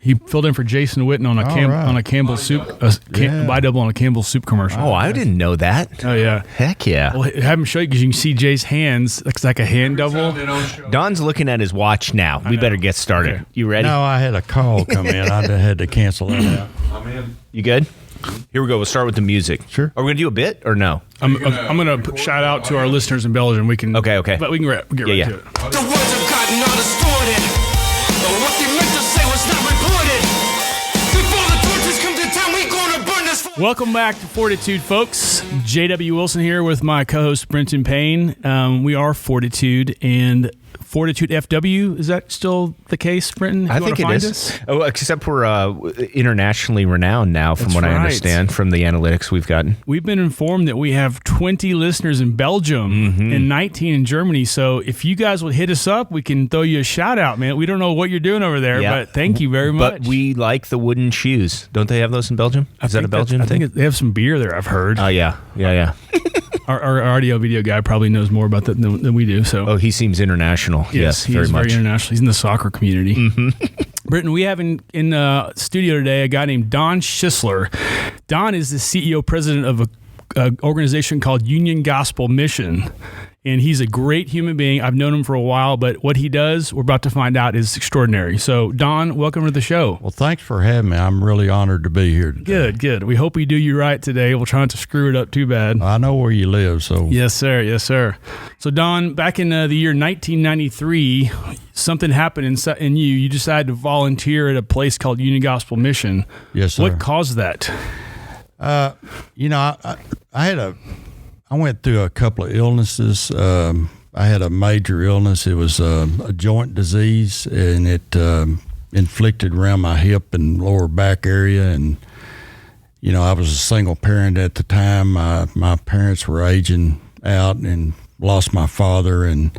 He filled in for Jason Witten on a Campbell soup, buy double on a Campbell soup commercial. Oh, I didn't know that. Oh yeah, heck yeah. Well, have him show you because you can see Jay's hands. It's like a hand double. Don's looking at his watch now. We better get started. Okay. You ready? No, I had a call come in. I had to cancel that out. I'm in. You good? Here we go. We'll start with the music. Sure. Are we gonna do a bit or no? I'm gonna shout out to our listeners in Belgium. We can. Okay. But we can get right to it. The words of God not distorted. But what they meant to say was not reported. Before the torches come to town, we gonna burn this. Welcome back to Fortitude, folks. JW Wilson here with my co-host Brinton Payne. We are Fortitude and FORTitude FW. Is that still the case, Brinton? I think it is. Us? Oh, except we're internationally renowned now, from what I understand from the analytics we've gotten. We've been informed that we have 20 listeners in Belgium and 19 in Germany. So if you guys would hit us up, we can throw you a shout out, man. We don't know what you're doing over there, but thank you very much. But we like the wooden shoes. Don't they have those in Belgium? Is that a Belgian thing? I think they have some beer there, I've heard. Oh, yeah. Our audio video guy probably knows more about that than we do. So, he seems international. Yes, he very is much. Very international. He's in the soccer community. Brinton, we have in studio today a guy named Don Shisler. Don is the CEO president of an organization called Union Gospel Mission. And he's a great human being. I've known him for a while, but what he does, we're about to find out, is extraordinary. So, Don, welcome to the show. Well, thanks for having me. I'm really honored to be here today. Good. We hope we do you right today. We'll try not to screw it up too bad. I know where you live, so. Yes, sir. So, Don, back in the year 1993, something happened in you. You decided to volunteer at a place called Union Gospel Mission. Yes, sir. What caused that? I went through a couple of illnesses. I had a major illness. It was a joint disease, and it inflicted around my hip and lower back area. And, I was a single parent at the time. My parents were aging out and lost my father. And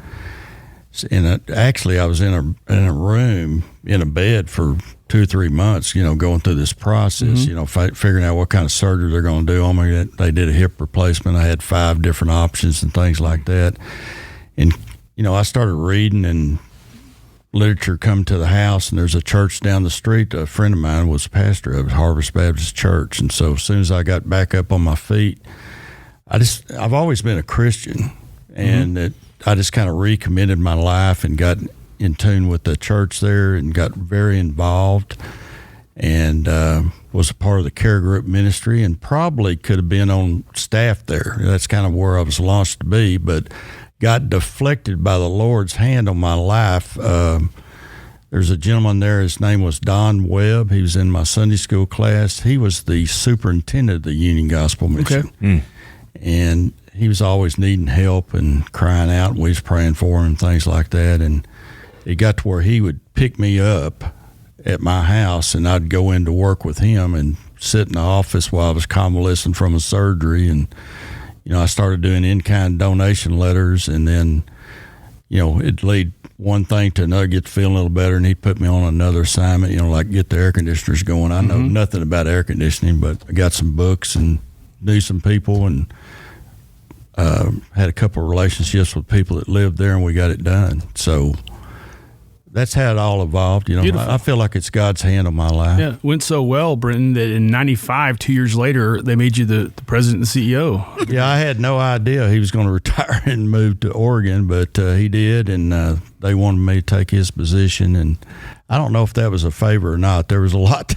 actually, I was in a room, in a bed for 2 or 3 months, going through this process, figuring out what kind of surgery they're going to do on me. They did a hip replacement. I had 5 different options and things like that. And, I started reading and literature come to the house, and there's a church down the street. A friend of mine was pastor of Harvest Baptist Church. And so as soon as I got back up on my feet, I've always been a Christian, and I just kind of recommitted my life and got in tune with the church there and got very involved, and was a part of the care group ministry, and probably could have been on staff there. That's kind of where I was launched to be, but got deflected by the Lord's hand on my life. There's a gentleman there. His name was Don Webb. He was in my Sunday school class. He was the superintendent of the Union Gospel Mission. Okay. And he was always needing help and crying out, and we was praying for him and things like that. And it got to where he would pick me up at my house, and I'd go in to work with him and sit in the office while I was convalescing from a surgery. And, I started doing in-kind donation letters, and then, it'd lead one thing to another, get to feeling a little better, and he'd put me on another assignment, like get the air conditioners going. I know nothing about air conditioning, but I got some books and knew some people, and had a couple of relationships with people that lived there, and we got it done. So that's how it all evolved. I feel like it's God's hand on my life. Yeah, it went so well, Brinton, that in 95, 2 years later, they made you the president and CEO. Yeah, I had no idea he was going to retire and move to Oregon, but he did, and they wanted me to take his position. And I don't know if that was a favor or not. There was a lot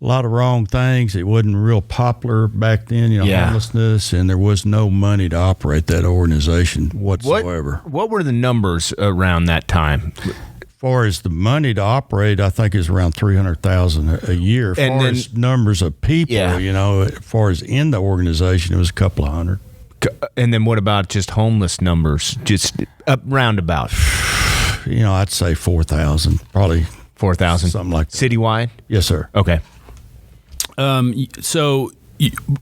of wrong things. It wasn't real popular back then, homelessness, and there was no money to operate that organization whatsoever. What were the numbers around that time? As far as the money to operate, I think is around $300,000 a year. As far as numbers of people, as far as in the organization, it was a couple of hundred. And then what about just homeless numbers? Just roundabout? I'd say 4,000, probably 4,000, something like that. Citywide? Yes, sir. Okay. So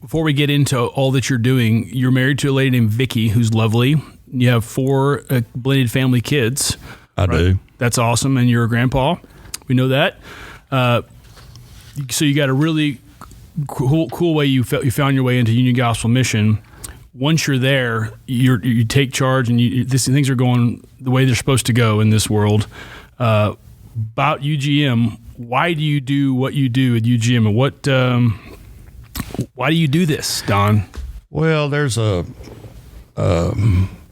before we get into all that you're doing, you're married to a lady named Vicki, who's lovely. You have 4 blended family kids. I do. That's awesome, and you're a grandpa. We know that. So you got a really cool way you found your way into Union Gospel Mission. Once you're there, you take charge, and things are going the way they're supposed to go in this world. About UGM, why do you do what you do at UGM, and why do you do this, Don? Well, there's a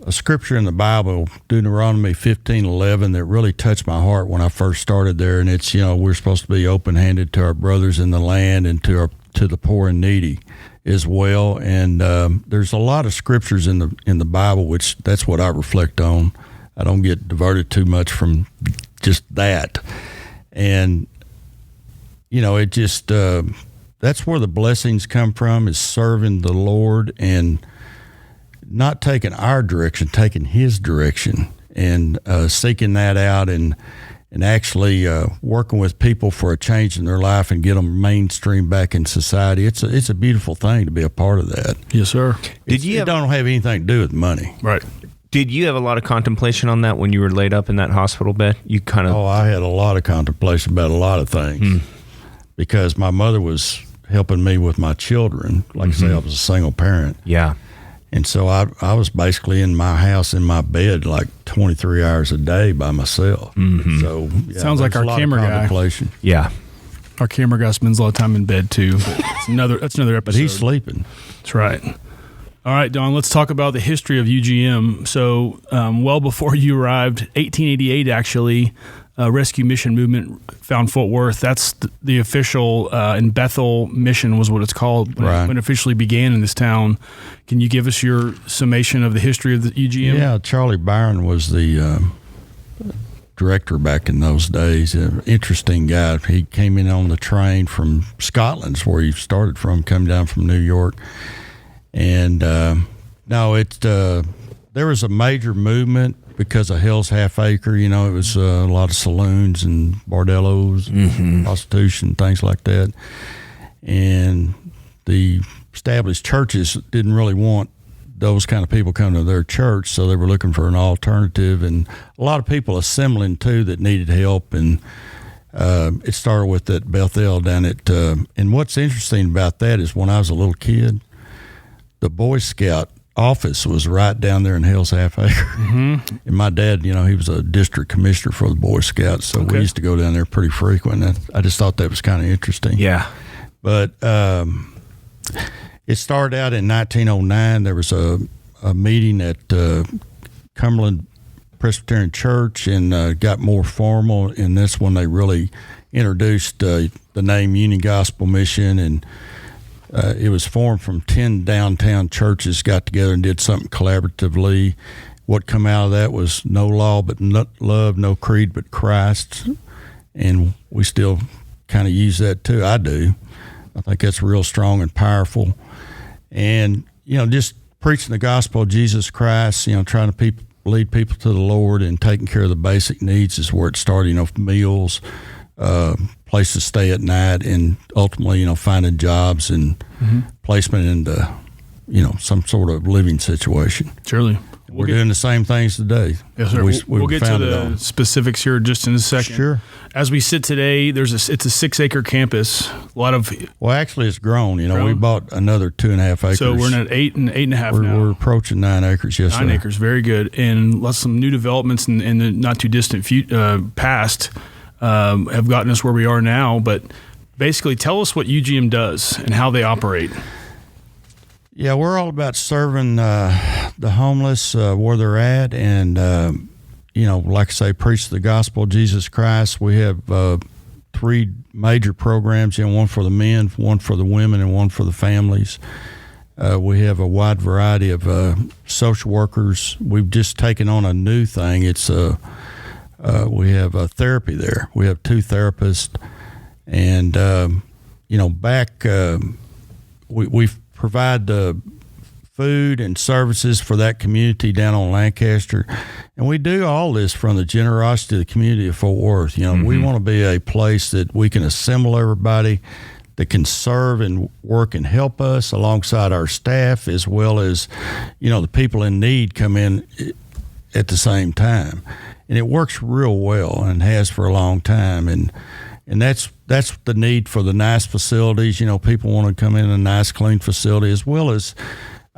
scripture in the Bible, Deuteronomy 15:11, that really touched my heart when I first started there, and it's, we're supposed to be open-handed to our brothers in the land and to the poor and needy as well. And there's a lot of scriptures in the Bible, which that's what I reflect on. I don't get diverted too much from just that. And it just that's where the blessings come from, is serving the Lord and not taking our direction, taking His direction, and seeking that out, and actually working with people for a change in their life and get them mainstream back in society. It's a beautiful thing to be a part of that. Yes, sir. It don't have anything to do with money. Right. Did you have a lot of contemplation on that when you were laid up in that hospital bed? You kind of... Oh, I had a lot of contemplation about a lot of things because my mother was helping me with my children. Like I say, I was a single parent. Yeah. And so I was basically in my house, in my bed, like 23 hours a day by myself. So sounds like our camera guy. Yeah. Our camera guy spends a lot of time in bed too. But that's another episode. But he's sleeping. That's right. All right, Don, let's talk about the history of UGM. So well before you arrived, 1888 actually, rescue mission movement found Fort Worth. That's the official in Bethel mission was what it's called when it officially began in this town. Can you give us your summation of the history of the UGM? Yeah, Charlie Byron was the director back in those days. An interesting guy. He came in on the train from Scotland, where he started from, coming down from New York. And there was a major movement because of Hell's Half Acre. It was a lot of saloons and bordellos, prostitution, things like that. And the established churches didn't really want those kind of people coming to their church, so they were looking for an alternative. And a lot of people assembling too that needed help. And it started with that Bethel down at. And what's interesting about that is when I was a little kid, the Boy Scout office was right down there in Hell's Half Acre. And my dad, he was a district commissioner for the Boy Scouts, so we used to go down there pretty frequent. And I just thought that was kind of interesting. Yeah. But it started out in 1909. There was a meeting at Cumberland Presbyterian Church and got more formal, and that's when they really introduced the name Union Gospel Mission. And it was formed from 10 downtown churches got together and did something collaboratively. What come out of that was no law but love, no creed but Christ. And we still kind of use that too. I do. I think that's real strong and powerful. And, just preaching the gospel of Jesus Christ, trying to lead people to the Lord and taking care of the basic needs is where it started, meals, place to stay at night, and ultimately, finding jobs and placement into, some sort of living situation. Surely. We're doing the same things today. Yes, sir. We'll get to the specifics here just in a second. Sure. As we sit today, it's a 6-acre campus. A lot of. Well, actually, it's grown. We bought another 2.5 acres. So we're at 8.5 now. We're approaching 9 acres. Yes, 9 acres. Very good. And some new developments in the not too distant past have gotten us where we are now. But basically, tell us what UGM does and how they operate. Yeah, we're all about serving the homeless where they're at, and like I say, preach the gospel of Jesus Christ. We have 3 major programs, one for the men, one for the women, and one for the families. We have a wide variety of social workers. We've just taken on a new thing. It's we have a therapy there. We have 2 therapists, and we provide the food and services for that community down on Lancaster. And we do all this from the generosity of the community of Fort Worth. We want to be a place that we can assemble everybody that can serve and work and help us alongside our staff, as well as, the people in need come in at the same time. And it works real well and has for a long time. And that's the need for the nice facilities. People want to come in a nice, clean facility, as well as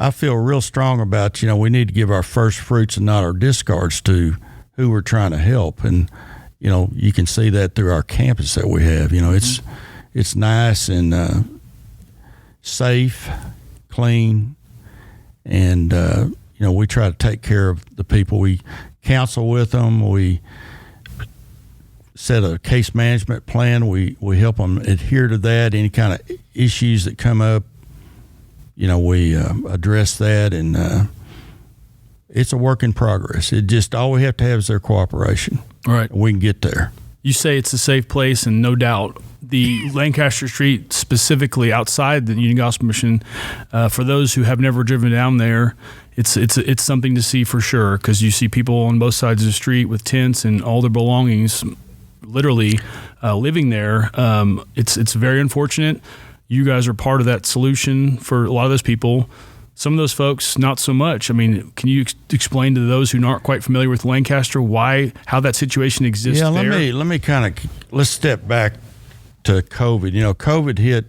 I feel real strong about, we need to give our first fruits and not our discards to who we're trying to help. And, you can see that through our campus that we have. It's nice and safe, clean, and we try to take care of the people. We counsel with them. We set a case management plan. We help them adhere to that. Any kind of issues that come up, we address that, and it's a work in progress. It just, all we have to have is their cooperation. Right. We can get there. You say it's a safe place, and no doubt the Lancaster Street, specifically outside the Union Gospel Mission, for those who have never driven down there, it's something to see for sure, because you see people on both sides of the street with tents and all their belongings, literally living there. It's very unfortunate. You guys are part of that solution for a lot of those people. Some of those folks, not so much. I mean, can you explain to those who aren't quite familiar with Lancaster how that situation exists there? Yeah, let me let's step back to COVID. COVID hit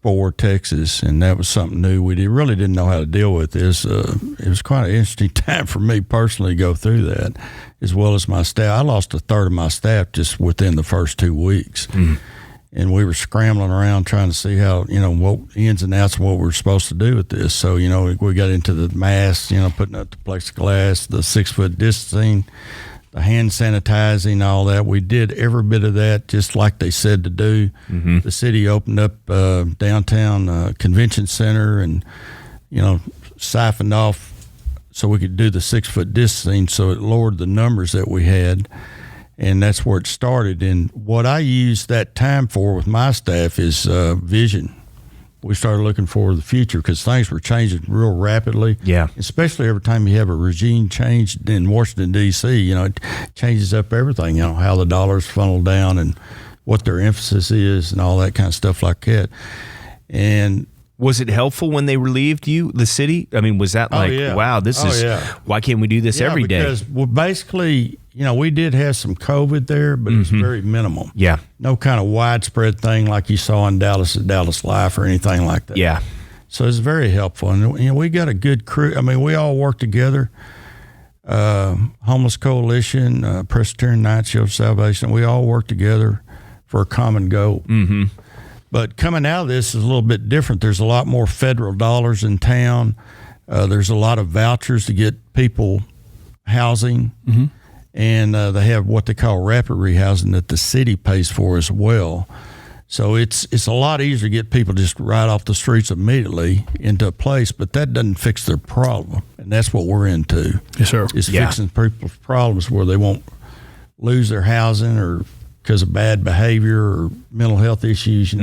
for Texas, and that was something new. We really didn't know how to deal with this. It was quite an interesting time for me personally to go through that, as well as my staff. I lost a third of my staff just within the first 2 weeks. And we were scrambling around trying to see how, what ins and outs of what we were supposed to do with this. So, we got into the masks, putting up the plexiglass, the 6-foot distancing, the hand sanitizing, all that. We did every bit of that just like they said to do. The city opened up downtown convention center and, siphoned off so we could do the 6-foot distancing, so it lowered the numbers that we had. And that's where it started. And what I used that time for with my staff is vision. We started looking forward to the future because things were changing real rapidly. Yeah. Especially every time you have a regime change in Washington, D.C., it changes up everything, how the dollars funnel down and what their emphasis is and all that kind of stuff like that. And was it helpful when they relieved you, the city? I mean, was that like, wow, this is, why can't we do this every day? Because basically, we did have some COVID there, but it was very minimal. Yeah. No kind of widespread thing like you saw in Dallas at Dallas Life or anything like that. Yeah. So it's very helpful. And, we got a good crew. I mean, we all work together. Homeless Coalition, Presbyterian Night Shield of Salvation, we all work together for a common goal. But coming out of this is a little bit different. There's a lot more federal dollars in town. There's a lot of vouchers to get people housing. And they have what they call rapid rehousing that the city pays for as well. So it's a lot easier to get people just right off the streets immediately into a place, but that doesn't fix their problem. And that's what we're into. Yes, sir. Is fixing people's problems where they won't lose their housing or because of bad behavior or mental health issues,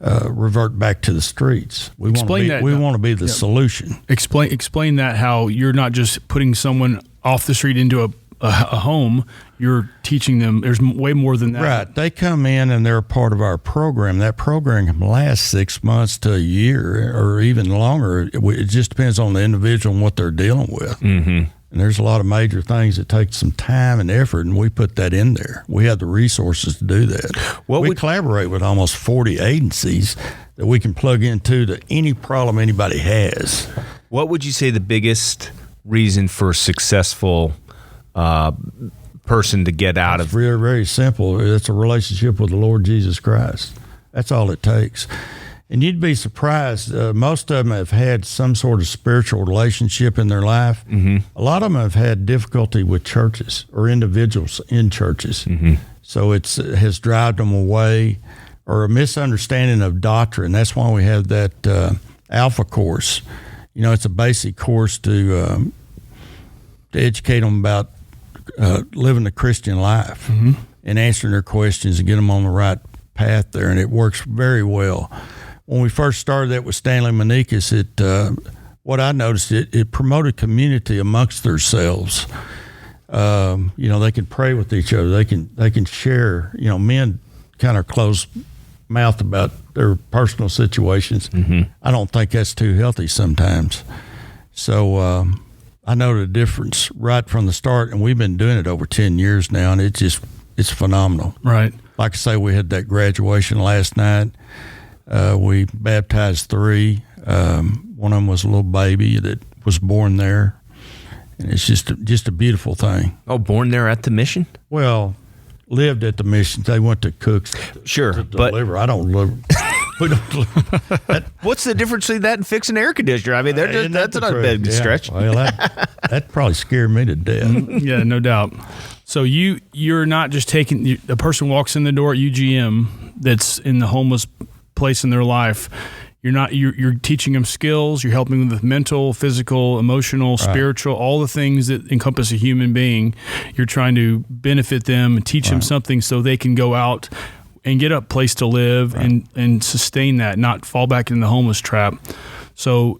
revert back to the streets. We want to be the solution. Explain that, how you're not just putting someone off the street into a home, you're teaching them there's way more than that. Right. They come in and they're a part of our program. That program can last 6 months to a year or even longer. It just depends on the individual and what they're dealing with. And there's a lot of major things that take some time and effort, and we put that in there. We have the resources to do that. We collaborate with almost 40 agencies that we can plug into to any problem anybody has. What would you say the biggest reason for a successful person to get out of? Very, very simple. It's a relationship with the Lord Jesus Christ. That's all it takes. And you'd be surprised. Most of them have had some sort of spiritual relationship in their life. A lot of them have had difficulty with churches or individuals in churches. So it has driven them away, or a misunderstanding of doctrine. That's why we have that Alpha course. It's a basic course to educate them about living the Christian life and answering their questions and get them on the right path there. And it works very well. When we first started that with Stanley Manikas, what I noticed, it promoted community amongst themselves. They can pray with each other. They can share. Men kind of close mouth about their personal situations. I don't think that's too healthy sometimes. So I know the difference right from the start, and we've been doing it over 10 years now, and it's phenomenal. Right. Like I say, we had that graduation last night. We baptized 3. One of them was a little baby that was born there. And it's just a beautiful thing. Oh, born there at the mission? Well, lived at the mission. They went to Cook's Sure, to but deliver. I don't live. We don't live. What's the difference between that and fixing an air conditioner? I mean, that's not a big stretch. Well, that probably scared me to death. Yeah, no doubt. So you're not just taking a person walks in the door at UGM that's in the homeless place in their life. You're teaching them skills. You're helping them with mental, physical, emotional, spiritual, all the things that encompass a human being. You're trying to benefit them and teach them something so they can go out and get a place to live and sustain that, not fall back in the homeless trap. So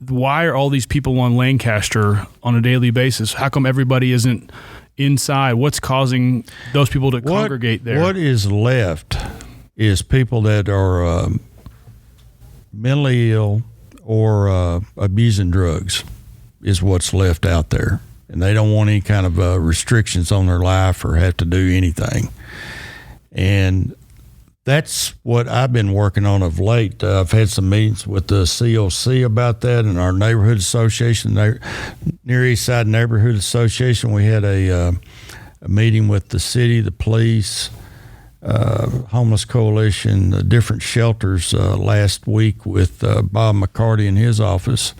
why are all these people on Lancaster on a daily basis? How come everybody isn't inside? What's causing those people to congregate there? What is left is people that are mentally ill or abusing drugs is what's left out there. And they don't want any kind of restrictions on their life or have to do anything. And that's what I've been working on of late. I've had some meetings with the COC about that and our neighborhood association, Near Eastside Neighborhood Association. We had a meeting with the city, the police, Homeless Coalition, different shelters last week with Bob McCarty in his office,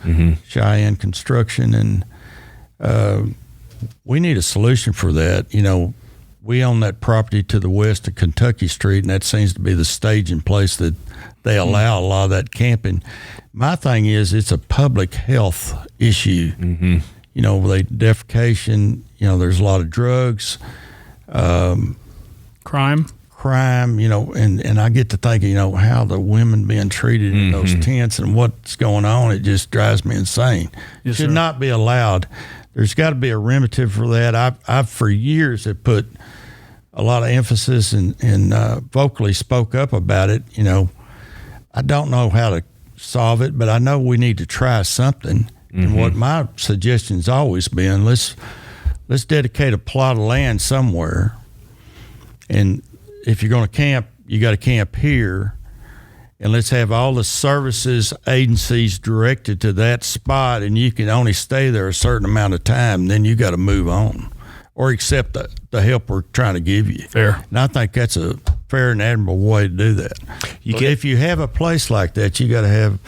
Cheyenne Construction, and we need a solution for that. You know, we own that property to the west of Kentucky Street, and that seems to be the staging place that they allow a lot of that camping. My thing is, it's a public health issue. You know, defecation, you know, there's a lot of drugs. Crime, you know, and I get to thinking, you know, how the women being treated in those tents and what's going on, it just drives me insane. Yes, should not be allowed. There's got to be a remedy for that. I've for years have put a lot of emphasis and vocally spoke up about it. You know, I don't know how to solve it, but I know we need to try something. And what my suggestion's always been, let's dedicate a plot of land somewhere, and if you're going to camp, you got to camp here, and let's have all the services agencies directed to that spot, and you can only stay there a certain amount of time, then you got to move on or accept the help we're trying to give you. Fair. And I think that's a fair and admirable way to do that. If you have a place like that, you got to have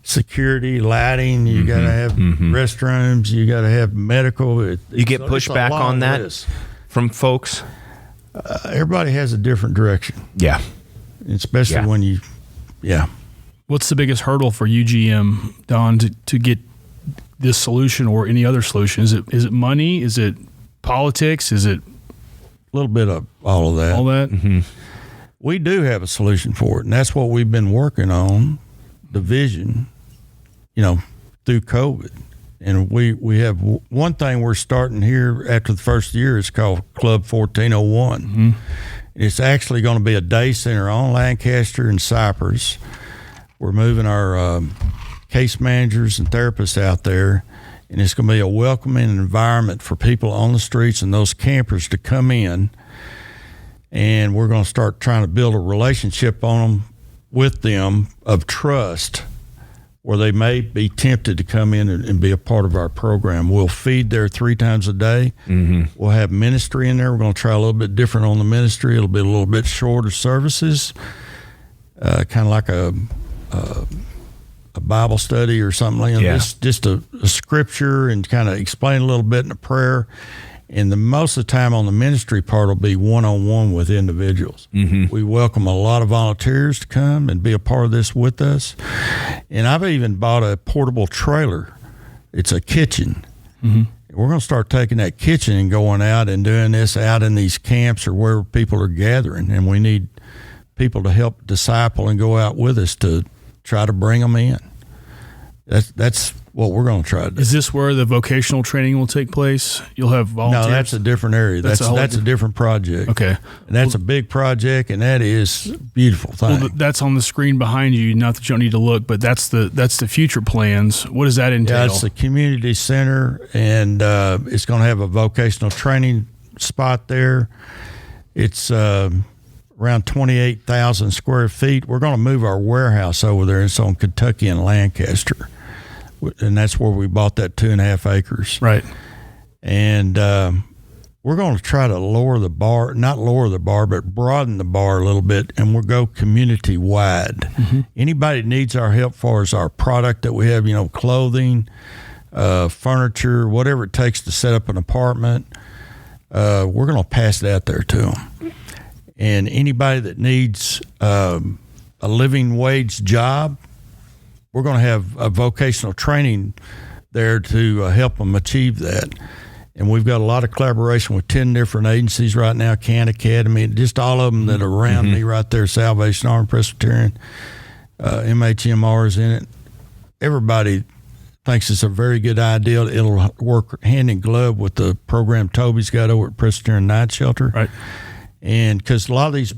security, lighting, you got to have restrooms, you got to have medical. You get pushback on that from folks? Everybody has a different direction. Yeah. Especially when you, What's the biggest hurdle for UGM, Don, to get this solution or any other solution? Is it money? Is it politics? Is it a little bit of all of that? All that? We do have a solution for it, and that's what we've been working on, the vision, you know, through COVID. And we have one thing we're starting here after the first year. It's called Club 1401. It's actually going to be a day center on Lancaster and Cypress. We're moving our case managers and therapists out there, and it's going to be a welcoming environment for people on the streets and those campers to come in. And we're going to start trying to build a relationship with them of trust, where they may be tempted to come in and be a part of our program. We'll feed there 3 times a day. We'll have ministry in there. We're going to try a little bit different on the ministry. It'll be a little bit shorter services, kind of like a Bible study or something like that. Just a scripture and kind of explain a little bit in a prayer. And most of the time on the ministry part will be one-on-one with individuals. We welcome a lot of volunteers to come and be a part of this with us. And I've even bought a portable trailer. It's a kitchen. We're going to start taking that kitchen and going out and doing this out in these camps or where people are gathering. And we need people to help disciple and go out with us to try to bring them in. That's what we're going to try to do. Is this where the vocational training will take place? You'll have volunteers? No, that's a different area. That's a different project. Okay. And that's a big project, and that is a beautiful thing. Well, that's on the screen behind you. Not that you don't need to look, but that's the future plans. What does that entail? Yeah, it's the community center, and it's going to have a vocational training spot there. It's around 28,000 square feet. We're going to move our warehouse over there. It's on Kentucky and Lancaster. and that's where we bought that 2.5 acres. Right. And we're going to try to not lower the bar, but broaden the bar a little bit, and we'll go community wide. Mm-hmm. Anybody that needs our help far as our product that we have, clothing, furniture, whatever it takes to set up an apartment, we're going to pass it out there to them. And anybody that needs a living wage job, we're going to have a vocational training there to help them achieve that. And we've got a lot of collaboration with 10 different agencies right now, Can Academy, just all of them that are around me right there, Salvation Army, Presbyterian, MHMR is in it. Everybody thinks it's a very good idea. It'll work hand in glove with the program Toby's got over at Presbyterian Night Shelter. Right. And because a lot of these,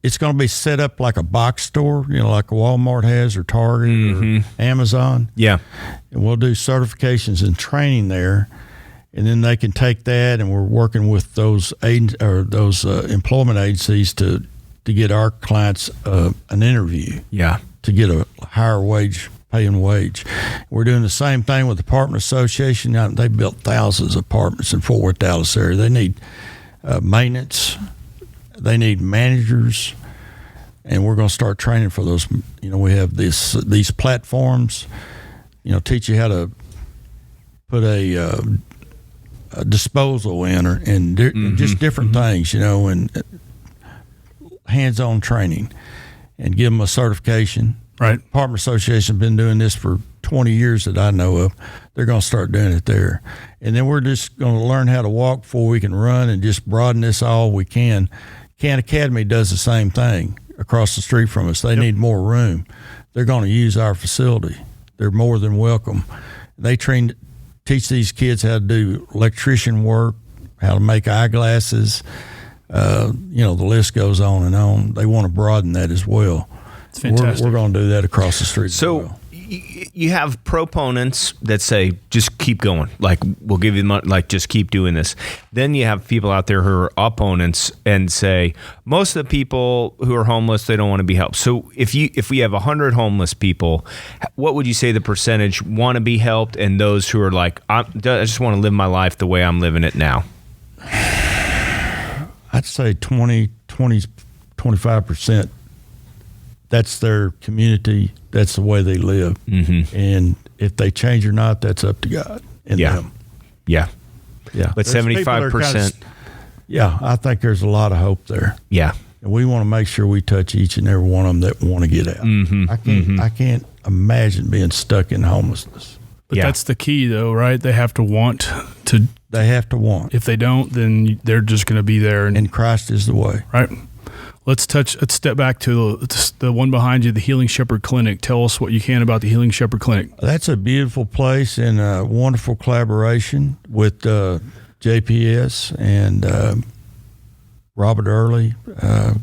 it's going to be set up like a box store, like a Walmart has or Target or Amazon. Yeah. And we'll do certifications and training there. And then they can take that, and we're working with those employment agencies to get our clients an interview. Yeah. To get a higher paying wage. We're doing the same thing with the Apartment Association. Now, they built thousands of apartments in Fort Worth, Dallas area. They need maintenance. They need managers, and we're going to start training for those. We have these platforms. Teach you how to put a disposal in, and just different things, and hands-on training, and give them a certification. Right. Apartment Association has been doing this for 20 years that I know of. They're going to start doing it there. And then we're just going to learn how to walk before we can run, and just broaden this all we can. Can Academy does the same thing across the street from us. They need more room. They're going to use our facility. They're more than welcome. They teach these kids how to do electrician work, how to make eyeglasses. The list goes on and on. They want to broaden that as well. It's fantastic. We're going to do that across the street. So you have proponents that say, just keep going. Like, we'll give you the money, like, just keep doing this. Then you have people out there who are opponents and say, most of the people who are homeless, they don't want to be helped. So if we have 100 homeless people, what would you say the percentage want to be helped, and those who are like, I just want to live my life the way I'm living it now? I'd say 25%. That's their community. That's the way they live. Mm-hmm. And if they change or not, that's up to God and them. Yeah. Yeah. But 75%. Yeah, I think there's a lot of hope there. Yeah. And we want to make sure we touch each and every one of them that want to get out. Mm-hmm. I can't imagine being stuck in homelessness. But that's the key, though, right? They have to want to. They have to want. If they don't, then they're just going to be there. And Christ is the way. Right. Let's step back to the one behind you, the Healing Shepherd Clinic. Tell us what you can about the Healing Shepherd Clinic. That's a beautiful place and a wonderful collaboration with JPS and Robert Early,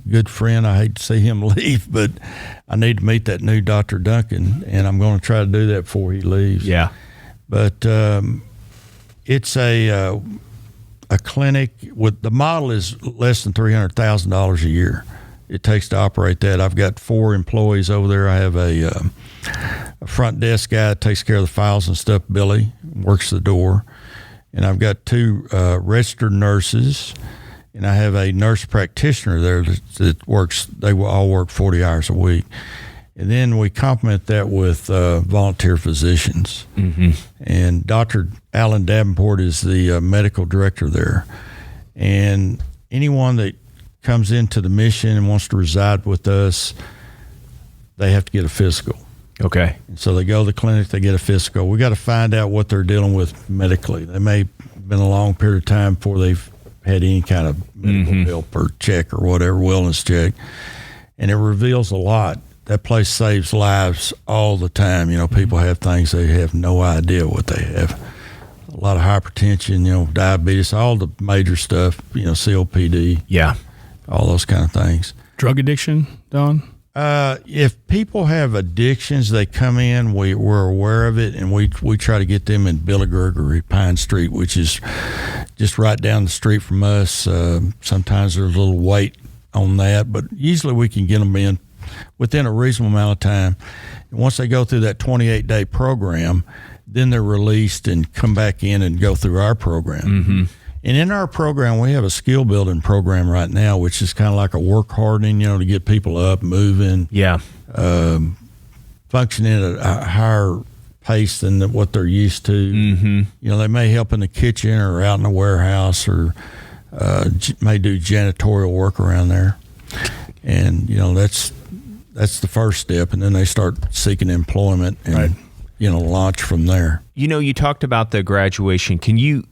good friend. I hate to see him leave, but I need to meet that new Dr. Duncan, and I'm going to try to do that before he leaves. Yeah. But it's a clinic with the model is less than $300,000 a year. It takes to operate that. I've got 4 employees over there. I have a front desk guy that takes care of the files and stuff. Billy works the door, and I've got 2 registered nurses, and I have a nurse practitioner there that works. They will all work 40 hours a week. And then we complement that with volunteer physicians. Mm-hmm. And Dr. Alan Davenport is the medical director there. And anyone that comes into the mission and wants to reside with us, they have to get a physical. Okay. And so they go to the clinic, they get a physical. We got to find out what they're dealing with medically. They may have been a long period of time before they've had any kind of medical help or check or whatever, wellness check. And it reveals a lot. That place saves lives all the time. People have things they have no idea what they have. A lot of hypertension, diabetes, all the major stuff, COPD. Yeah. All those kind of things. Drug addiction, Don? If people have addictions, they come in, we're aware of it, and we try to get them in Billy Gregory, Pine Street, which is just right down the street from us. Sometimes there's a little wait on that, but usually we can get them in within a reasonable amount of time. And once they go through that 28-day program, then they're released and come back in and go through our program. Mm-hmm. And in our program, we have a skill building program right now, which is kind of like a work hardening, to get people up, moving, functioning at a higher pace than what they're used to. Mm-hmm. They may help in the kitchen or out in the warehouse, or may do janitorial work around there. And that's the first step, and then they start seeking employment and launch from there. You talked about the graduation. Can you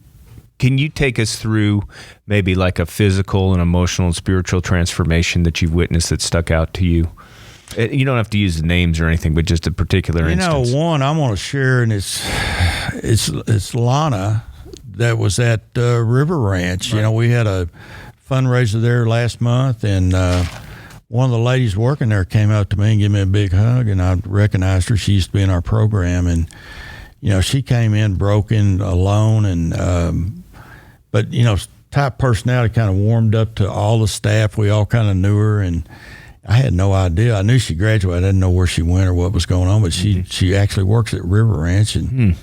take us through maybe like a physical and emotional and spiritual transformation that you've witnessed that stuck out to you? You don't have to use the names or anything, but just a particular instance. One I want to share, and it's Lana that was at River Ranch. Right. We had a fundraiser there last month, and one of the ladies working there came up to me and gave me a big hug, and I recognized her. She used to be in our program, and she came in broken, alone, and but type personality, kind of warmed up to all the staff. We all kind of knew her, and I had no idea. I knew she graduated. I didn't know where she went or what was going on, but she actually works at River Ranch and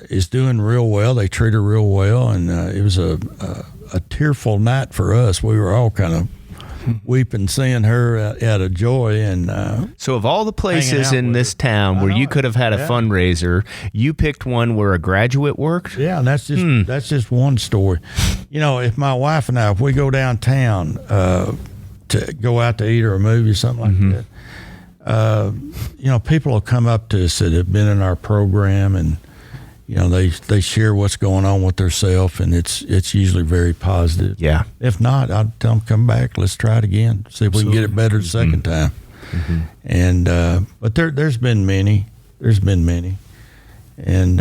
is doing real well. They treat her real well, and it was a tearful night for us. We were all kind of weeping, seeing her out of joy. And so of all the places in this town where you could have had a fundraiser, you picked one where a graduate worked? Yeah, and that's just one story. If my wife and I, if we go downtown to go out to eat or a movie or something like that, people will come up to us that have been in our program, and they share what's going on with themselves, and it's usually very positive. Yeah. If not, I'll tell them, come back, let's try it again, see if we can get it better the second time. Mm-hmm. And but there's been many, and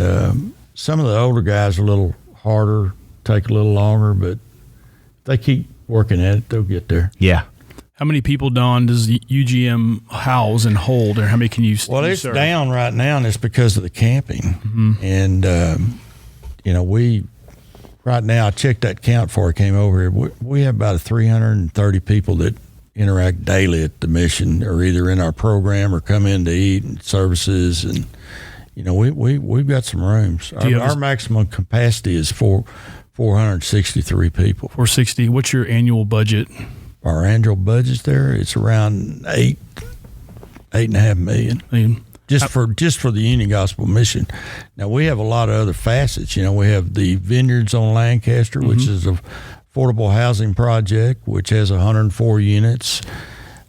some of the older guys are a little harder, take a little longer, but if they keep working at it, they'll get there. Yeah. How many people, Don, does UGM house and hold, or how many can you serve? Well, it's down right now, and it's because of the camping. Mm-hmm. And, we, right now, I checked that count before I came over here. We have about 330 people that interact daily at the mission, or either in our program or come in to eat and services. And, we've got some rooms. Our maximum capacity is 463 people. 460. What's your annual budget? Our annual budget's there. It's around $8.5 million. Just for the Union Gospel Mission. Now we have a lot of other facets. We have the Vineyards on Lancaster, which is a affordable housing project, which has 104 units.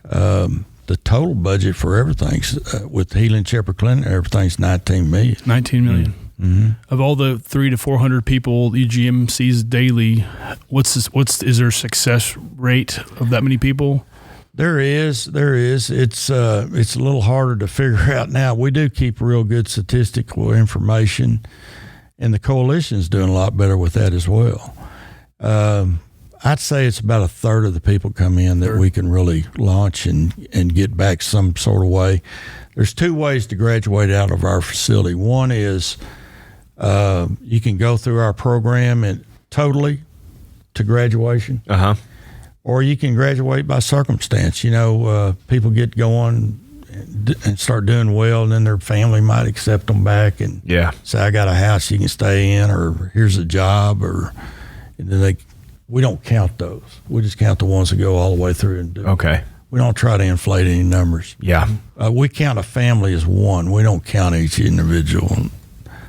The total budget for everything's with Healing Shepherd Clinic, everything's $19 million. $19 million. Mm-hmm. Of all the 300 to 400 people UGM sees daily, is there a success rate of that many people? There is. It's a little harder to figure out now. We do keep real good statistical information, and the coalition's doing a lot better with that as well. I'd say it's about a third of the people come in that we can really launch and get back some sort of way. There's two ways to graduate out of our facility. One is you can go through our program and totally to graduation. Or you can graduate by circumstance. People get going and start doing well, and then their family might accept them back and say, I got a house you can stay in, or here's a job, and then we don't count those. We just count the ones that go all the way through and do. Okay. We don't try to inflate any numbers. Yeah. We count a family as one. We don't count each individual.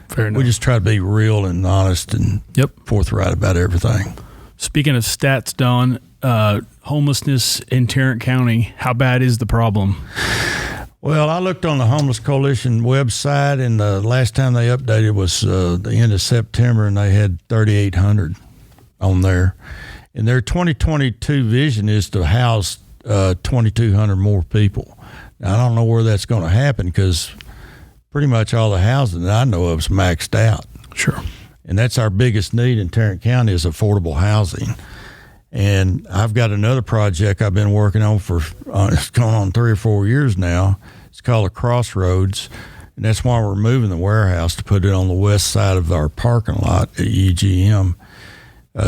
Fair enough. We just try to be real and honest and forthright about everything. Speaking of stats, Don, homelessness in Tarrant County, how bad is the problem? Well, I looked on the Homeless Coalition website, and the last time they updated was the end of September, and they had 3,800 on there. And their 2022 vision is to house 2,200 more people. Now, I don't know where that's going to happen, because pretty much all the housing that I know of is maxed out. Sure. And that's our biggest need in Tarrant County is affordable housing. And I've got another project I've been working on for it's going on 3 or 4 years now. It's called the Crossroads, and that's why we're moving the warehouse to put it on the west side of our parking lot at UGM.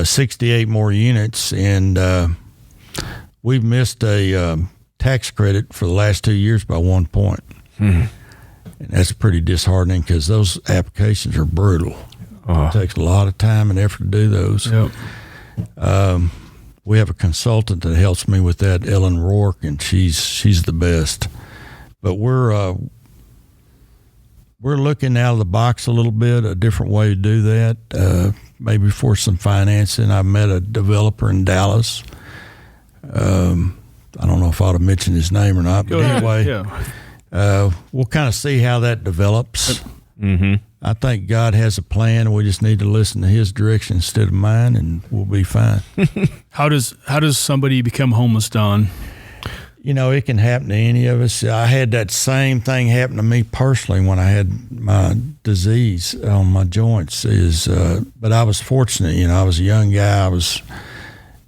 68 more units, and we've missed a tax credit for the last 2 years by 1 point. And that's pretty disheartening because those applications are brutal. It takes a lot of time and effort to do those. Yep. We have a consultant that helps me with that, Ellen Rourke, and she's the best. But we're looking out of the box a little bit, a different way to do that, maybe for some financing. I met a developer in Dallas. I don't know if I ought to mention his name or not, but anyway, we'll kind of see how that develops. Mm-hmm. I think God has a plan, and we just need to listen to his direction instead of mine, and we'll be fine. How does somebody become homeless, Don? You know, it can happen to any of us. I had that same thing happen to me personally when I had my disease on my joints. But I was fortunate. You know, I was a young guy. I was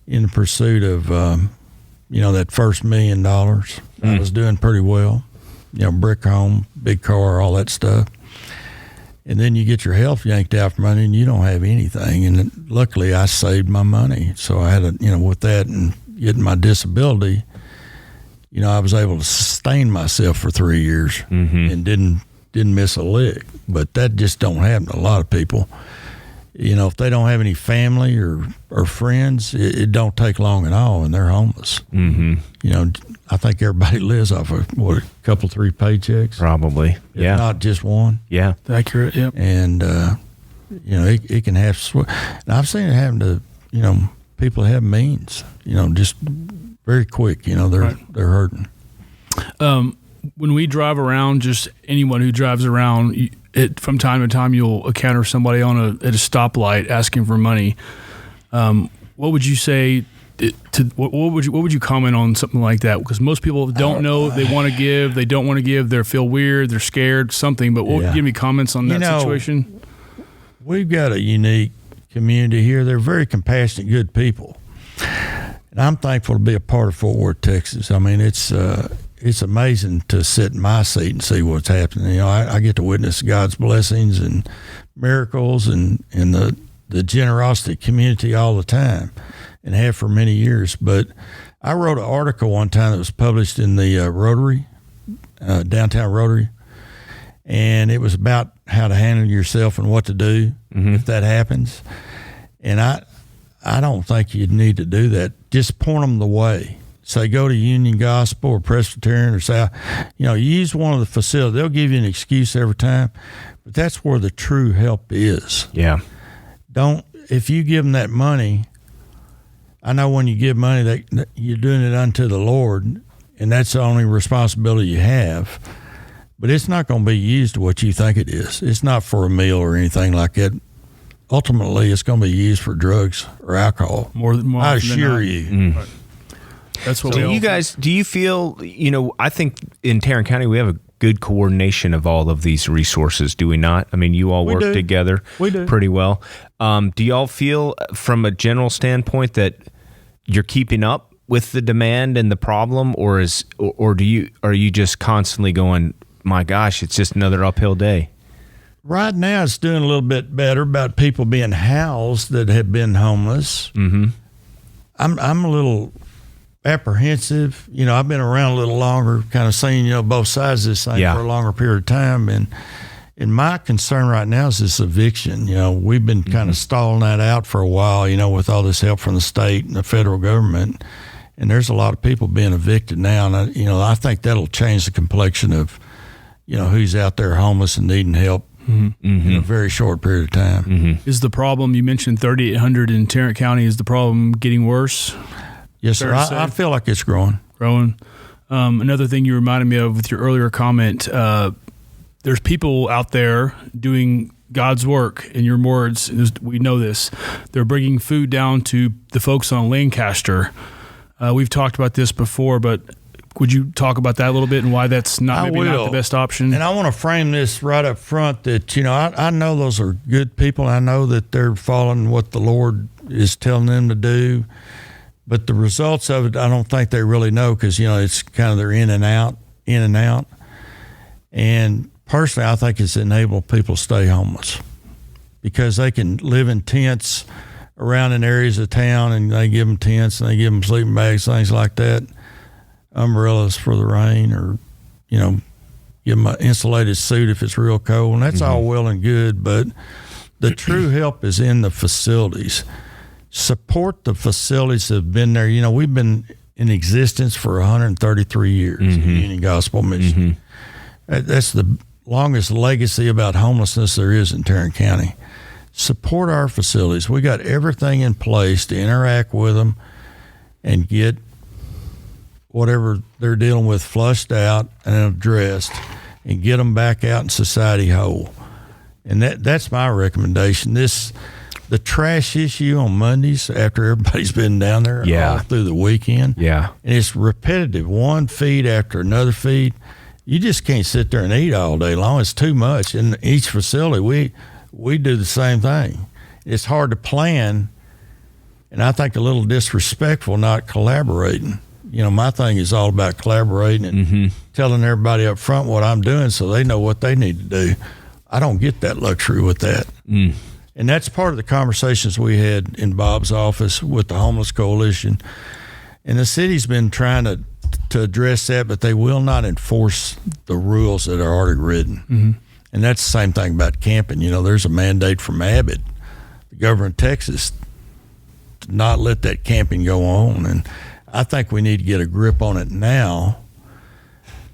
in the pursuit of, that first $1 million. I was doing pretty well. You know, brick home, big car, all that stuff. And then you get your health yanked out from under you and you don't have anything. And luckily I saved my money. So I had with that and getting my disability, I was able to sustain myself for 3 years and didn't miss a lick. But that just don't happen to a lot of people. If they don't have any family or friends, it don't take long at all, and they're homeless. Mm-hmm. I think everybody lives off of a couple, 3 paychecks, probably. If not just one. Yeah, accurate. Yep. And it can have. And I've seen it happen to people that have means. Just very quick. They're hurting. When we drive around, just anyone who drives around, from time to time, you'll encounter somebody at a stoplight asking for money. What would you say what would you comment on something like that? Because most people don't know they want to give, they don't want to give, they feel weird, they're scared, something. But what would you give me comments on that situation? We've got a unique community here. They're very compassionate, good people, and I'm thankful to be a part of Fort Worth, Texas. I mean, it's amazing to sit in my seat and see what's happening. I get to witness God's blessings and miracles and the generosity community all the time, and have for many years. But I wrote an article one time that was published in the Rotary, Downtown Rotary, and it was about how to handle yourself and what to do if that happens. And I don't think you'd need to do that. Just point them the way. Say, go to Union Gospel or Presbyterian or say, use one of the facilities. They'll give you an excuse every time, but that's where the true help is. Yeah. If you give them that money, I know when you give money that you're doing it unto the Lord, and that's the only responsibility you have, but it's not going to be used to what you think it is. It's not for a meal or anything like that. Ultimately, it's going to be used for drugs or alcohol. More I assure you. Right. That's what do you feel, I think in Tarrant County we have a good coordination of all of these resources, do we not? I mean, you all work together pretty well. Do y'all feel from a general standpoint that you're keeping up with the demand and the problem, or are you just constantly going, my gosh, it's just another uphill day? Right now it's doing a little bit better about people being housed that have been homeless. Mm-hmm. I'm a little apprehensive. I've been around a little longer, kind of seen, both sides of this thing for a longer period of time. And my concern right now is this eviction. We've been kind of stalling that out for a while, with all this help from the state and the federal government. And there's a lot of people being evicted now. And, I think that'll change the complexion of, who's out there homeless and needing help in a very short period of time. Mm-hmm. Is the problem, you mentioned 3,800 in Tarrant County, is the problem getting worse? Yes, sir. I feel like it's growing. Another thing you reminded me of with your earlier comment, there's people out there doing God's work. In your words, we know this. They're bringing food down to the folks on Lancaster. We've talked about this before, but would you talk about that a little bit and why that's not the best option? And I want to frame this right up front that, I know those are good people. I know that they're following what the Lord is telling them to do. But the results of it, I don't think they really know because, it's kind of they're in and out. And personally, I think it's enabled people to stay homeless because they can live in tents around in areas of town, and they give them tents and they give them sleeping bags, things like that, umbrellas for the rain, or, give them an insulated suit if it's real cold, and that's all well and good, but the true help is in the facilities. Support the facilities that have been there. You know, we've been in existence for 133 years, Union Gospel Mission. That's the longest legacy about homelessness there is in Tarrant County. Support our facilities. We got everything in place to interact with them and get whatever they're dealing with flushed out and addressed and get them back out in society whole. And that's my recommendation. The trash issue on Mondays after everybody's been down there all through the weekend. Yeah. And it's repetitive, one feed after another feed. You just can't sit there and eat all day long. It's too much. In each facility, we do the same thing. It's hard to plan, and I think a little disrespectful not collaborating. You know, my thing is all about collaborating and telling everybody up front what I'm doing so they know what they need to do. I don't get that luxury with that. And that's part of the conversations we had in Bob's office with the Homeless Coalition. And the city's been trying to address that, but they will not enforce the rules that are already written. And that's the same thing about camping. You know, there's a mandate from Abbott, the governor of Texas, to not let that camping go on. And I think we need to get a grip on it now,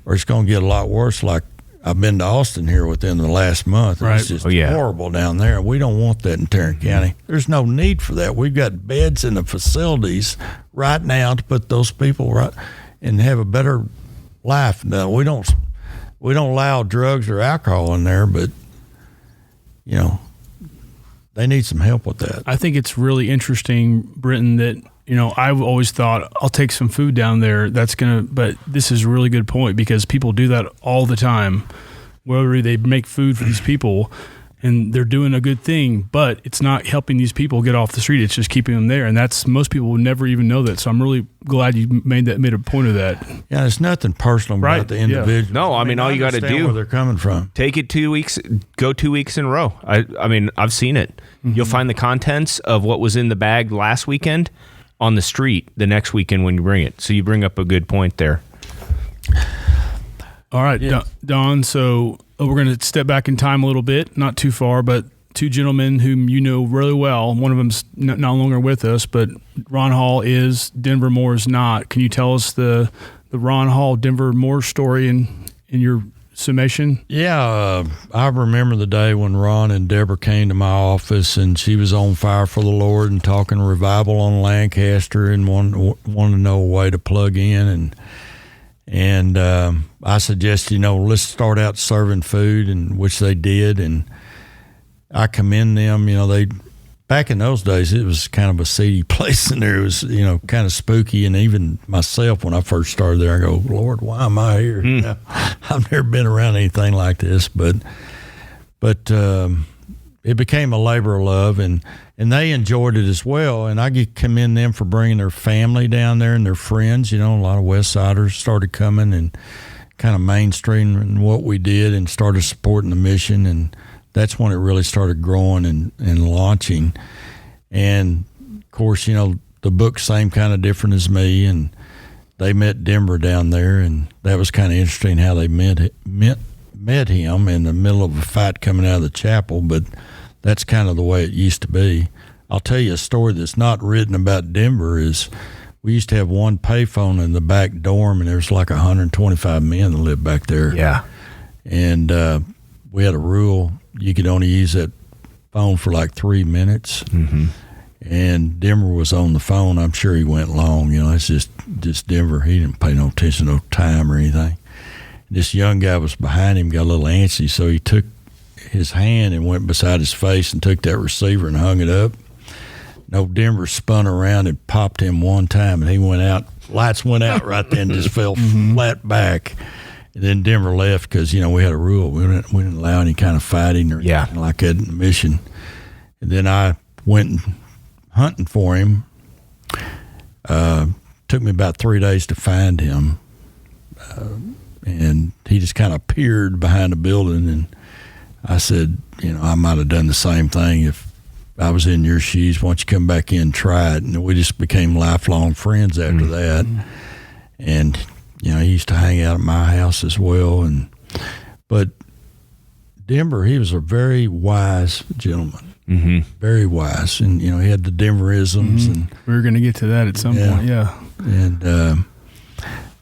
or it's going to get a lot worse. Like I've been to Austin here within the last month. And it's just horrible down there. We don't want that in Tarrant County. There's no need for that. We've got beds in the facilities right now to put those people right and have a better life. No, we don't allow drugs or alcohol in there, but you know, they need some help with that. I think it's really interesting, Brinton, that, you know, I've always thought I'll take some food down there. But this is a really good point because people do that all the time. Whether they make food for these people and they're doing a good thing, but it's not helping these people get off the street. It's just keeping them there. And most people would never even know that. So I'm really glad you made a point of that. Yeah, it's nothing personal about the individual. Yeah. No, I mean all you got to do, where they're coming from. Take it 2 weeks, go 2 weeks in a row. I mean, I've seen it. You'll find the contents of what was in the bag last weekend on the street the next weekend when you bring it. So you bring up a good point there. All right, Don, so we're going to step back in time a little bit, not too far, but two gentlemen whom you know really well. One of them's no longer with us, but Ron Hall is, Denver Moore is not. Can you tell us the Ron Hall, Denver Moore story in your summation? Yeah, I remember the day when Ron and Deborah came to my office, and she was on fire for the Lord and talking revival on Lancaster and wanted to know a way to plug in. And I suggested, let's start out serving food, and which they did. And I commend them. They back in those days, it was kind of a seedy place in there. It was, kind of spooky. And even myself, when I first started there, I go, Lord, why am I here? I've never been around anything like this. But it became a labor of love, and they enjoyed it as well. And I commend them for bringing their family down there and their friends. A lot of West Siders started coming and kind of mainstreaming what we did and started supporting the mission. And that's when it really started growing and launching. And, of course, the book's same kind of different as me, and they met Denver down there, and that was kind of interesting how they met him in the middle of a fight coming out of the chapel, but that's kind of the way it used to be. I'll tell you a story that's not written about Denver is we used to have one payphone in the back dorm, and there was like 125 men that lived back there. Yeah. And we had a rule, you could only use that phone for like 3 minutes. Mm-hmm. And Denver was on the phone. I'm sure he went long. It's just Denver. He didn't pay no attention to time or anything. This young guy was behind him, got a little antsy, so he took his hand and went beside his face and took that receiver and hung it up. Denver spun around and popped him one time, and he went out. Lights went out right then, just fell flat back. And then Denver left because, we had a rule. We didn't allow any kind of fighting or anything like that in the mission. And then I went hunting for him. Took me about 3 days to find him. And he just kind of appeared behind a building, and I said, I might have done the same thing if I was in your shoes. Why don't you come back in and try it? And we just became lifelong friends after that. And, he used to hang out at my house as well. And But Denver, he was a very wise gentleman, very wise, and he had the Denverisms, and we were going to get to that at some point, yeah. And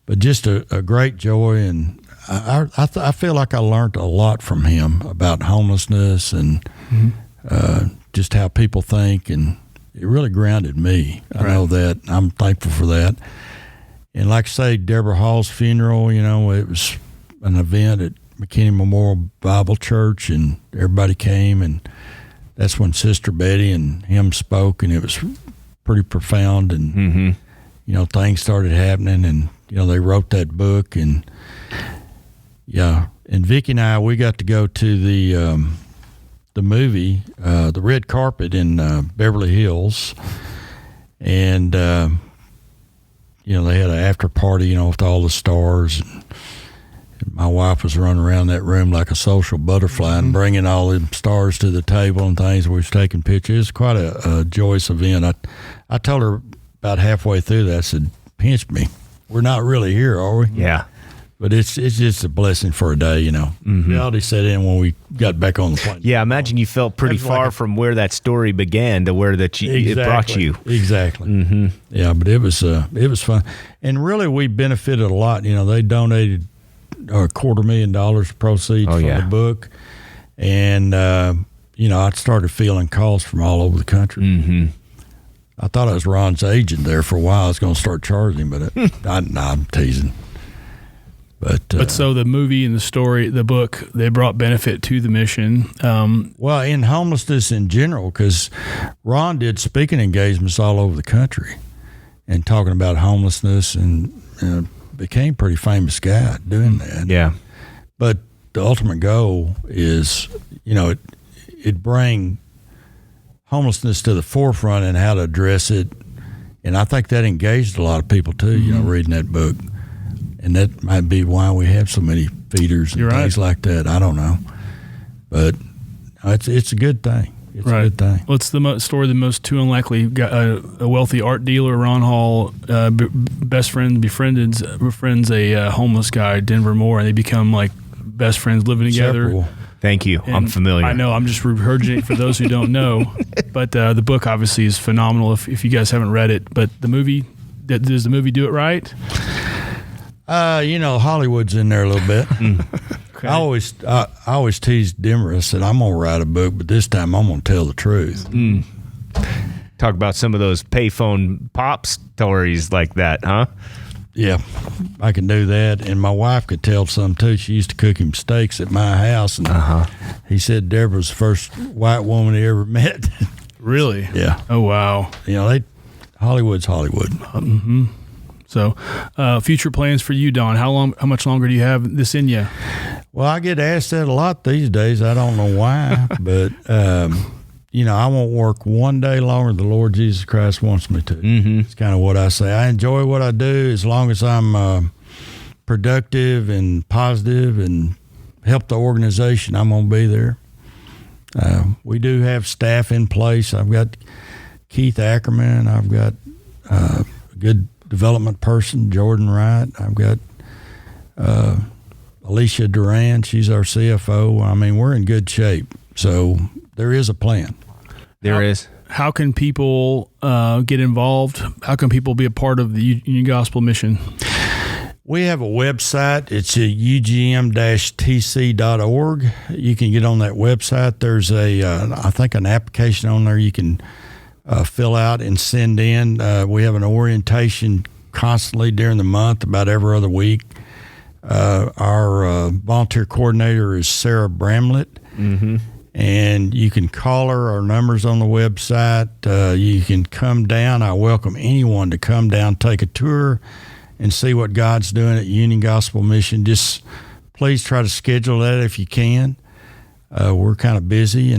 but just a great joy, and I feel like I learned a lot from him about homelessness and just how people think, and it really grounded me. I know that. I'm thankful for that. And like I say, Deborah Hall's funeral, it was an event at McKinney Memorial Bible Church, and everybody came, and that's when Sister Betty and him spoke, and it was pretty profound, and things started happening, and they wrote that book, and and Vicki and I, we got to go to the movie, the red carpet in Beverly Hills, and they had an after party, with all the stars, and my wife was running around that room like a social butterfly and bringing all the stars to the table and things. We was taking pictures. It was quite a joyous event. I told her about halfway through that, I said, pinch me. We're not really here, are we? Yeah. But it's just a blessing for a day, Reality set in when we got back on the plane. Yeah, imagine you felt pretty far from where that story began to where it brought you. Exactly. Yeah, but it was fun. And really, we benefited a lot. They donated $250,000 proceeds from the book. And, I started feeling calls from all over the country. I thought I was Ron's agent there for a while. I was going to start charging, but I'm teasing. But so the movie and the story, the book, they brought benefit to the mission. Well, in homelessness in general, because Ron did speaking engagements all over the country and talking about homelessness, and became a pretty famous guy doing that. Yeah. But the ultimate goal is, it bring homelessness to the forefront and how to address it. And I think that engaged a lot of people too, reading that book. And that might be why we have so many feeders and things like that. I don't know. But it's a good thing. It's a good thing. Well, it's the story of the most two unlikely. A wealthy art dealer, Ron Hall, best friend befriends a homeless guy, Denver Moore, and they become like best friends living together. Thank you. And I'm familiar. I know. I'm just regurgitating for those who don't know. But the book obviously is phenomenal if you guys haven't read it. But the movie, does the movie do it right? Hollywood's in there a little bit. Okay. I always teased Denver. I said, I'm going to write a book, but this time I'm going to tell the truth. Talk about some of those payphone pop stories like that, huh? Yeah, I can do that. And my wife could tell some, too. She used to cook him steaks at my house. And he said Deborah's the first white woman he ever met. Really? Yeah. Oh, wow. Hollywood's Hollywood. So, future plans for you, Don. How much longer do you have this in you? Well, I get asked that a lot these days. I don't know why, but I won't work one day longer than the Lord Jesus Christ wants me to. It's kind of what I say. I enjoy what I do as long as I'm productive and positive and help the organization. I'm going to be there. We do have staff in place. I've got Keith Ackerman. I've got a good development person, Jordan Wright. I've got Alicia Duran. She's our CFO. I mean, we're in good shape. So there is a plan. There is. How can people get involved? How can people be a part of the Union Gospel mission? We have a website. It's at UGM-TC.org. You can get on that website. There's I think an application on there you can fill out and send in. We have an orientation constantly during the month, about every other week. Our volunteer coordinator is Sarah Bramlett, and you can call her. Our number's on the website. You can come down. I welcome anyone to come down, take a tour, and see what God's doing at Union Gospel Mission. Just please try to schedule that if you can. We're kind of busy,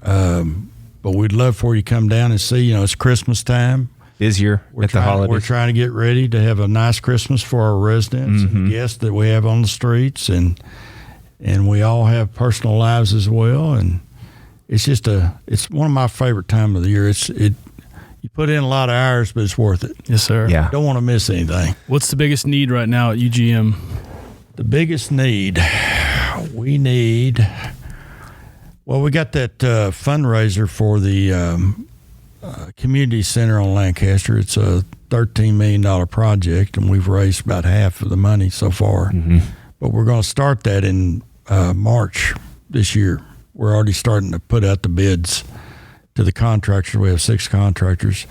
but we'd love for you to come down and see. It's Christmas time. Busier at the holidays. We're trying to get ready to have a nice Christmas for our residents and the guests that we have on the streets, and we all have personal lives as well. And it's just it's one of my favorite time of the year. You put in a lot of hours, but it's worth it. Yes, sir. Yeah. Don't want to miss anything. What's the biggest need right now at UGM? The biggest need. we need. Well, we got that fundraiser for the community center on Lancaster. It's a $13 million project, and we've raised about half of the money so far. Mm-hmm. But we're going to start that in March this year. We're already starting to put out the bids to the contractors. We have 6 contractors.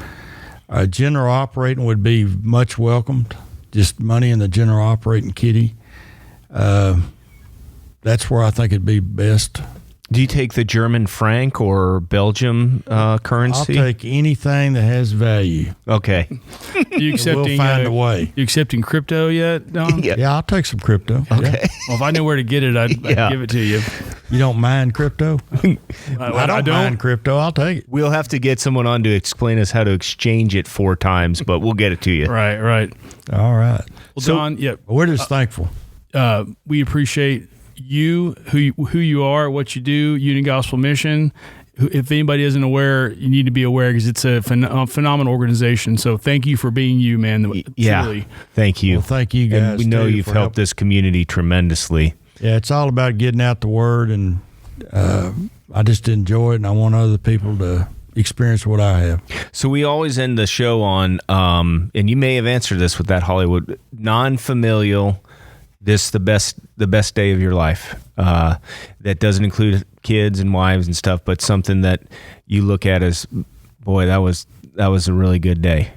General operating would be much welcomed. Just money in the general operating kitty. That's where I think it'd be best. Do you take the German franc or Belgium currency? I'll take anything that has value. Okay. You accepting? We'll find a way. You accepting crypto yet, Don? Yeah, I'll take some crypto. Okay. Yeah. Well, if I knew where to get it, I'd give it to you. You don't mind crypto? I don't mind crypto. I'll take it. We'll have to get someone on to explain us how to exchange it 4 times, but we'll get it to you. Right. All right. Well, Don, we're just thankful. We appreciate you, who you are, what you do, Union Gospel Mission. If anybody isn't aware, you need to be aware because it's a phenomenal organization. So thank you for being you, man. Yeah, truly. Thank you. Well, thank you guys. And we know you've helped this community tremendously. Yeah, it's all about getting out the word, and I just enjoy it, and I want other people to experience what I have. So we always end the show on, and you may have answered this with that Hollywood, non-familial. This the best day of your life. That doesn't include kids and wives and stuff, but something that you look at as, boy, that was a really good day.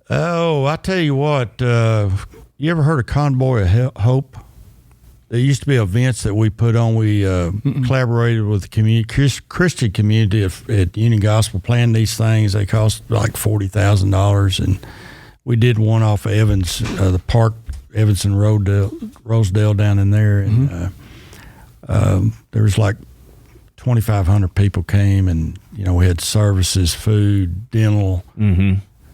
Oh, I tell you what, you ever heard of Convoy of Hope? There used to be events that we put on. We collaborated with the community, Christian community at Union Gospel, planned these things. They cost like $40,000, and we did one off of Evans, the park, Evanston Rosedale down in there, and there was like 2,500 people came, and we had services, food, dental,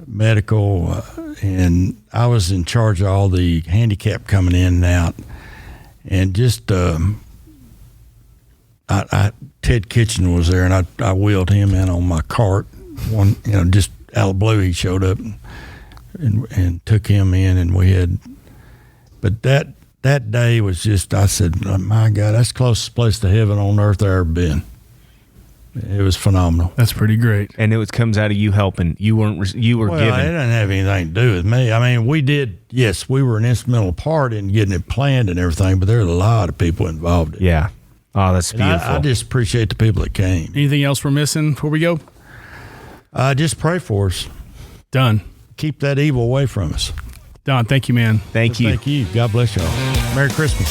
medical, and I was in charge of all the handicap coming in and out, and just Ted Kitchen was there, and I wheeled him in on my cart. One, just out of the blue, he showed up and took him in, and we had. But that day was just, I said, oh, my God, that's the closest place to heaven on earth I've ever been. It was phenomenal. That's pretty great. And it comes out of you helping. You were Well, given. it didn't have anything to do with me. I mean, we were an instrumental part in getting it planned and everything, but there are a lot of people involved in it. Yeah. Oh, that's And beautiful. I just appreciate the people that came. Anything else we're missing before we go? Just pray for us. Done. Keep that evil away from us. Don, thank you, man. Thank you. Thank you. God bless y'all. Merry Christmas.